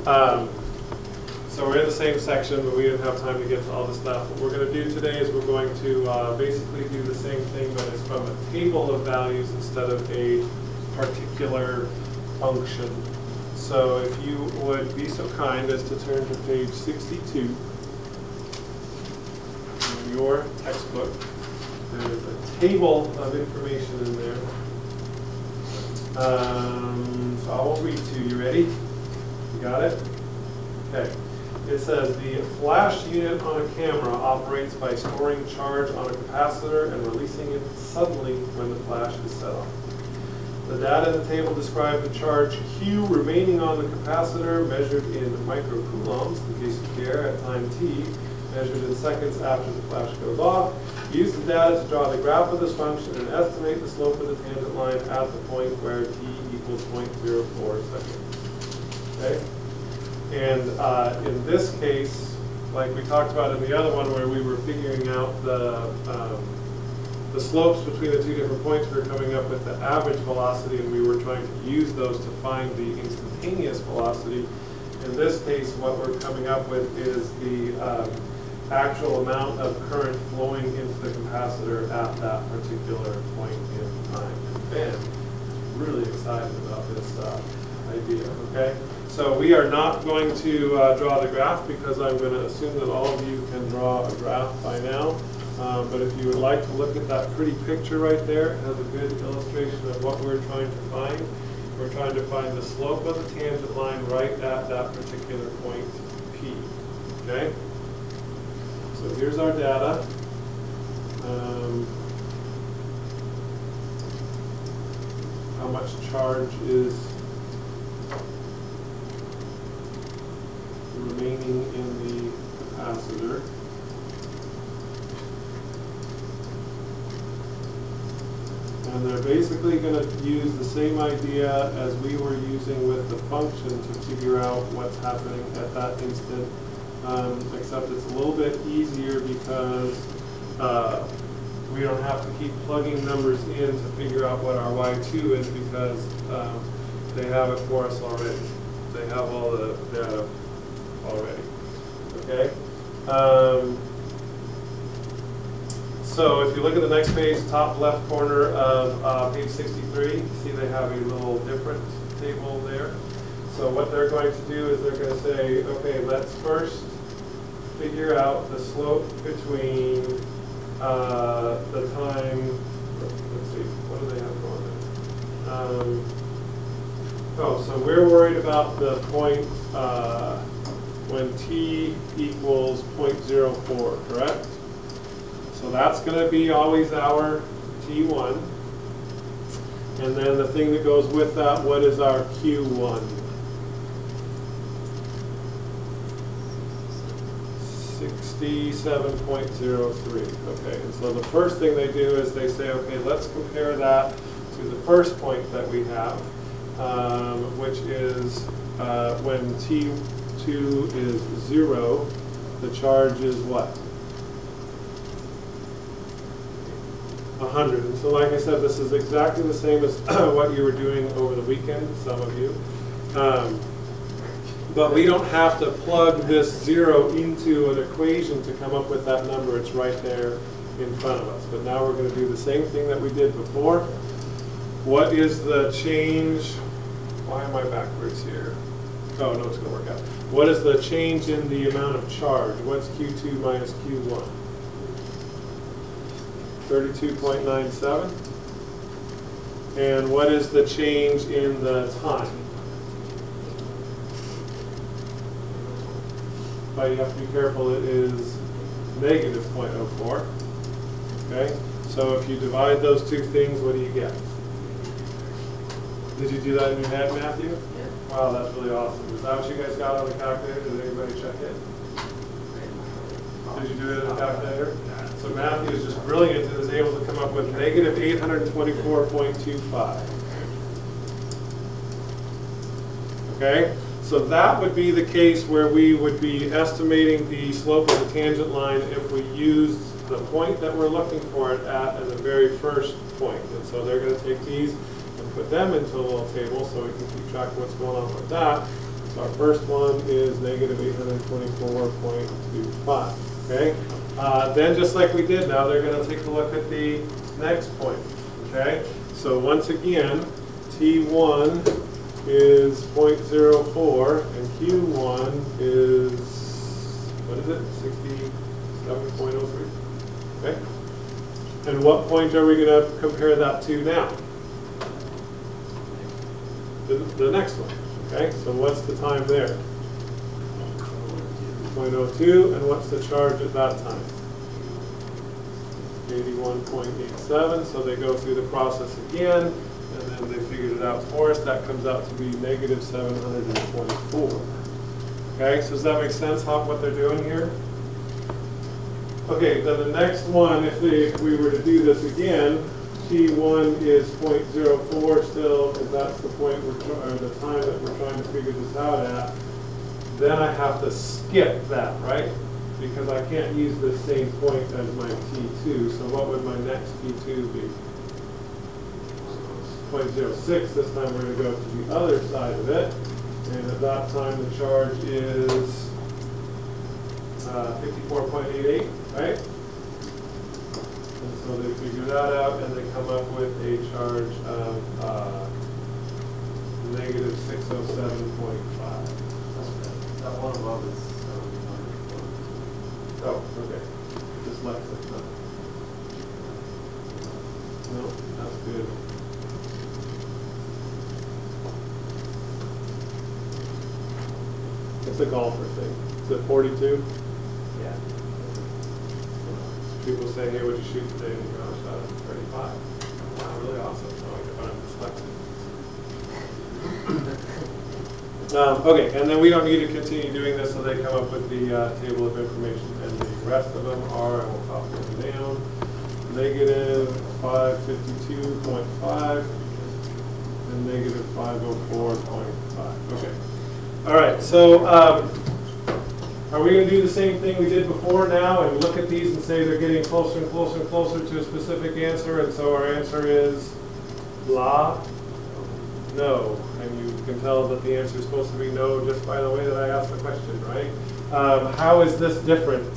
So we're in the same section, but we didn't have time to get to all the stuff. What we're going to do today is we're going to basically do the same thing, but it's from a table of values instead of a particular function. So if you would be so kind as to turn to page 62 in your textbook. There's a table of information in there. So I will read to you. You ready? You got it? Okay. It says the flash unit on a camera operates by storing charge on a capacitor and releasing it suddenly when the flash is set off. The data in the table describe the charge Q remaining on the capacitor measured in microcoulombs, in case you care, at time t, measured in seconds after the flash goes off. Use the data to draw the graph of this function and estimate the slope of the tangent line at the point where t equals 0.04 seconds. Okay? And in this case, like we talked about in the other one where we were figuring out the slopes between the two different points, we were coming up with the average velocity, and we were trying to use those to find the instantaneous velocity. In this case, what we're coming up with is the actual amount of current flowing into the capacitor at that particular point in time. And Ben is really excited about this idea, okay? So we are not going to draw the graph because I'm going to assume that all of you can draw a graph by now. But if you would like to look at that pretty picture right there, it has a good illustration of what we're trying to find. We're trying to find the slope of the tangent line right at that particular point, P. Okay? So here's our data. How much charge is remaining in the capacitor? And they're basically going to use the same idea as we were using with the function to figure out what's happening at that instant, except it's a little bit easier because we don't have to keep plugging numbers in to figure out what our y2 is because they have it for us already. They have all the data already. Okay? So if you look at the next page, top left corner of page 63, you see they have a little different table there. So what they're going to do is they're going to say, okay, let's first figure out the slope between the time, let's see, what do they have going there? So we're worried about the point when t equals 0.04, correct? So that's going to be always our T1. And then the thing that goes with that, what is our Q1? 67.03. Okay, and so the first thing they do is they say, okay, let's compare that to the first point that we have, which is when T2 is 0, the charge is what? 100. And so like I said, this is exactly the same as what you were doing over the weekend, some of you. But we don't have to plug this 0 into an equation to come up with that number. It's right there in front of us. But now we're going to do the same thing that we did before. What is the change? Why am I backwards here? Oh, no, it's going to work out. What is the change in the amount of charge? What's Q2 minus Q1? 32.97. And what is the change in the time? But you have to be careful, it is negative 0.04. Okay? So if you divide those two things, what do you get? Did you do that in your head, Matthew? Yeah. Wow, that's really awesome. Is that what you guys got on the calculator? Did anybody check it? Did you do it in the calculator? So Matthew is just brilliant and is able to come up with negative 824.25. Okay? So that would be the case where we would be estimating the slope of the tangent line if we used the point that we're looking for it at as the very first point. And so they're going to take these and put them into a little table so we can keep track of what's going on with that. So our first one is negative 824.25. Okay. Then just like we did, now they're going to take a look at the next point. Okay. So once again, T1 is 0.04 and Q1 is, what is it, 67.03. Okay. And what point are we going to compare that to now? The next one. Okay, so what's the time there? 0.02, and what's the charge at that time? 81.87, so they go through the process again, and then they figured it out for us. That comes out to be negative 724. Okay, so does that make sense, what they're doing here? Okay, then the next one, if we were to do this again, T1 is 0.04 still, because that's the point or the time that we're trying to figure this out at. Then I have to skip that, right? Because I can't use the same point as my T2. So what would my next T2 be? 0.06. This time we're going to go to the other side of it. And at that time the charge is 54.88, right? And so they figure that out, and they come up with a charge of negative 607.5. That one above is Oh, okay. Dyslexic, no. No, that's good. It's a golfer thing. Is it 42? yeah. People say, hey, what'd you shoot today? And you go, I shot at 35. Wow, really awesome. Oh, I'm dyslexic. Okay, and then we don't need to continue doing this, so they come up with the table of information, and the rest of them are, and we'll copy them down, negative 552.5 and negative 504.5. Okay. All right, so are we going to do the same thing we did before now and look at these and say they're getting closer and closer and closer to a specific answer, and so our answer is blah? No. And you can tell that the answer is supposed to be no just by the way that I asked the question, right? How is this different?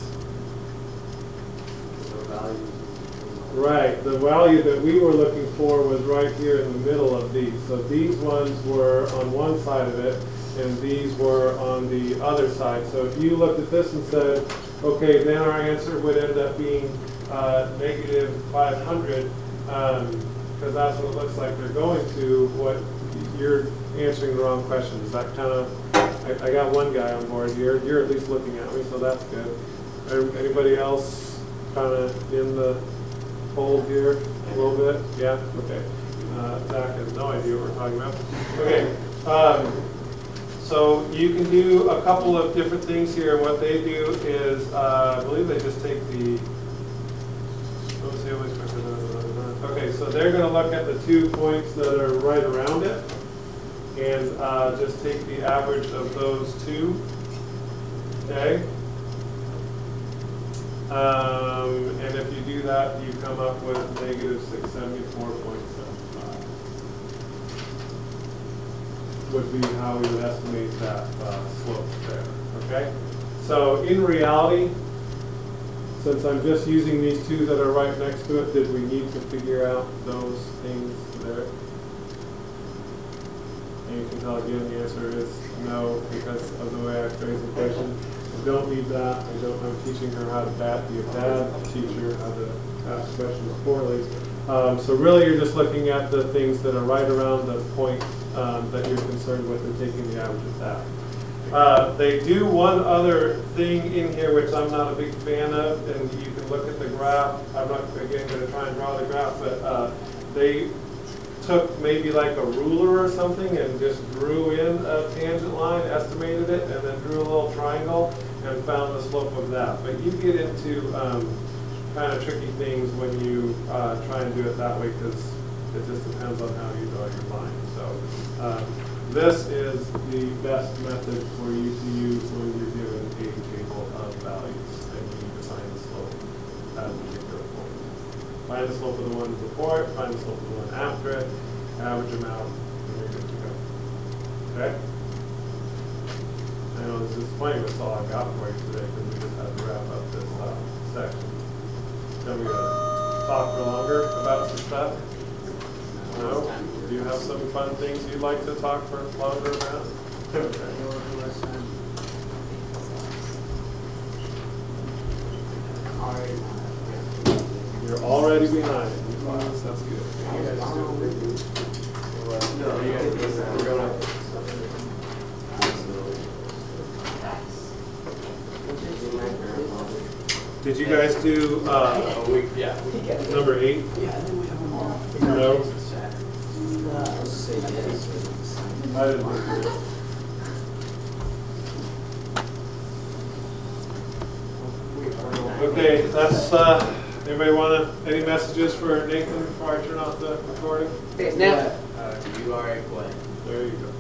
Right, the value that we were looking for was right here in the middle of these. So these ones were on one side of it, and these were on the other side. So if you looked at this and said, okay, then our answer would end up being negative 500, because that's what it looks like they're going to. What you're answering the wrong question. Is that kind of, I got one guy on board here. You're at least looking at me, so that's good. Anybody else kind of in the fold here a little bit? Yeah? Okay. Zach has no idea what we're talking about. Okay. So you can do a couple of different things here. And what they do is, I believe they just take the, okay, so they're going to look at the 2 points that are right around it, and just take the average of those two. Okay. And if you do that, you come up with negative 674.75. Would be how we would estimate that slope there. Okay. So in reality, since I'm just using these two that are right next to it, did we need to figure out those things there? And you can tell again the answer is no, because of the way I phrased the question. I don't need that. I'm teaching her how to be a bad teacher, how to ask questions poorly. So really you're just looking at the things that are right around the point that you're concerned with and taking the average of that. They do one other thing in here which I'm not a big fan of, and you can look at the graph. I'm not, again, going to try and draw the graph, but they took maybe like a ruler or something and just drew in a tangent line, estimated it, and then drew a little triangle and found the slope of that. But you get into kind of tricky things when you try and do it that way, because it just depends on how you draw your line. So this is the best method for you to use when you're given a table of values and you need to find the slope at a particular point. Find the slope of the one before it, find the slope of the one after it, average them out, and you're good to go. Okay? disappointing, that's all I got for you today, because we just had to wrap up this section. Can we talk for longer about some stuff? No? Do you have some fun things you'd like to talk for longer about? Okay. You're already behind. That's good. Did you guys do number 8? No? I didn't. Okay, that's, anybody any messages for Nathan before I turn off the recording? Now. You are a play. There you go.